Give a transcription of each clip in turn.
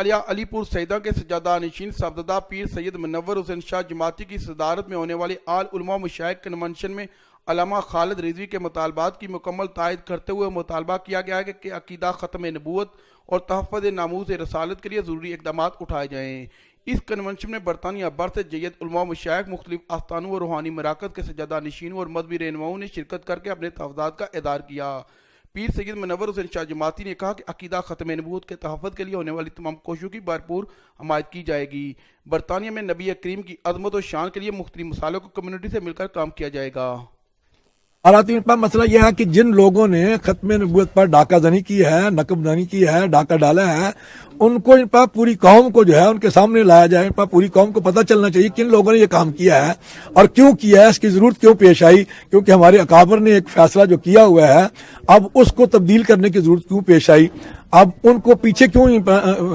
علیہ علی پور سیدہ کے سجادہ نشین صاحبزادہ پیر سید منور حسین شاہ جماعتی کی صدارت میں ہونے والی آل علماء مشائخ کنونشن میں علامہ خالد رضوی کے مطالبات کی مکمل تائید کرتے ہوئے مطالبہ کیا گیا ہے کہ عقیدہ ختم نبوت اور تحفظ ناموس رسالت کے لیے ضروری اقدامات اٹھائے جائیں۔ اس کنونشن میں برطانیہ بھر سے جید علماء مشائخ، مختلف آستانوں اور روحانی مراکز کے سجادہ نشینوں اور مذہبی رہنماؤں نے شرکت کر کے اپنے تحفظات کا اظہار کیا۔ پیر سید منور حسین شاہ جماعتی نے کہا کہ عقیدہ ختم نبوت کے تحفظ کے لیے ہونے والی تمام کوششوں کی بھرپور حمایت کی جائے گی۔ برطانیہ میں نبی کریم کی عظمت و شان کے لیے مختلف مسائلوں کو کمیونٹی سے مل کر کام کیا جائے گا۔ خواتین پر مسئلہ یہ ہے کہ جن لوگوں نے ختم نبوت پر ڈاکہ زنی کی ہے، نقب زنی کی ہے، ڈاکہ ڈالا ہے، ان کو ان پر پوری قوم کو جو ہے ان کے سامنے لایا جائے، ان پر پوری قوم کو پتہ چلنا چاہیے کن لوگوں نے یہ کام کیا ہے اور کیوں کیا ہے، اس کی ضرورت کیوں پیش آئی، کیونکہ ہمارے اکابر نے ایک فیصلہ جو کیا ہوا ہے اب اس کو تبدیل کرنے کی ضرورت کیوں پیش آئی، اب ان کو پیچھے کیوں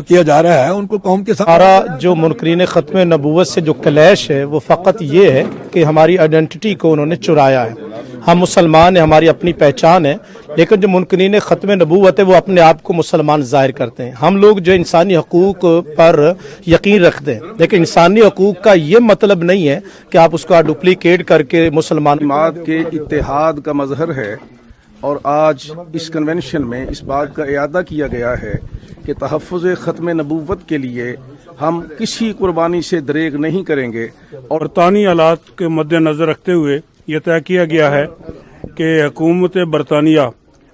کیا جا رہا ہے، ان کو قوم کے سامنے۔ ہمارا جو منکرین ختم نبوت سے جو کلیش ہے وہ فقط یہ ہے کہ ہماری آئیڈینٹی کو انہوں نے چرایا ہے۔ ہم مسلمان ہیں، ہماری اپنی پہچان ہے، لیکن جو منکرین ختم نبوت ہے وہ اپنے آپ کو مسلمان ظاہر کرتے ہیں۔ ہم لوگ جو انسانی حقوق پر یقین رکھتے ہیں، لیکن انسانی حقوق کا یہ مطلب نہیں ہے کہ آپ اس کا ڈپلیکیٹ کر کے مسلمان جماعت کے اتحاد کا مظہر ہے، اور آج اس کنونشن میں اس بات کا اعادہ کیا گیا ہے کہ تحفظ ختم نبوت کے لیے ہم کسی قربانی سے دریغ نہیں کریں گے، اور برطانوی حالات کے مد نظر رکھتے ہوئے یہ طے کیا گیا ہے کہ حکومت برطانیہ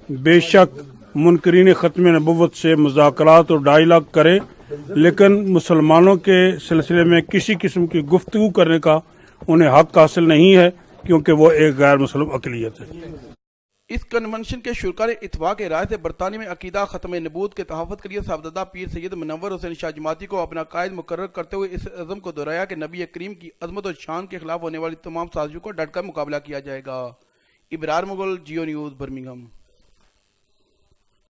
بے شک منکرین ختم نبوت سے مذاکرات اور ڈائیلاگ کرے، لیکن مسلمانوں کے سلسلے میں کسی قسم کی گفتگو کرنے کا انہیں حق حاصل نہیں ہے، کیونکہ وہ ایک غیر مسلم اقلیت ہے۔ اس کنونشن کے شرکاء نے اتفاق رائے سے برطانیہ میں عقیدہ ختم نبوت کے تحفظ کے لیے صاحبزادہ پیر سید منور حسین شاہ جماعتی کو اپنا قائد مقرر کرتے ہوئے اس عزم کو دہرایا کہ نبی کریم کی عظمت و شان کے خلاف ہونے والی تمام سازشوں کو ڈٹ کر مقابلہ کیا جائے گا۔ ابرار مغل، جیو نیوز، برمنگھم۔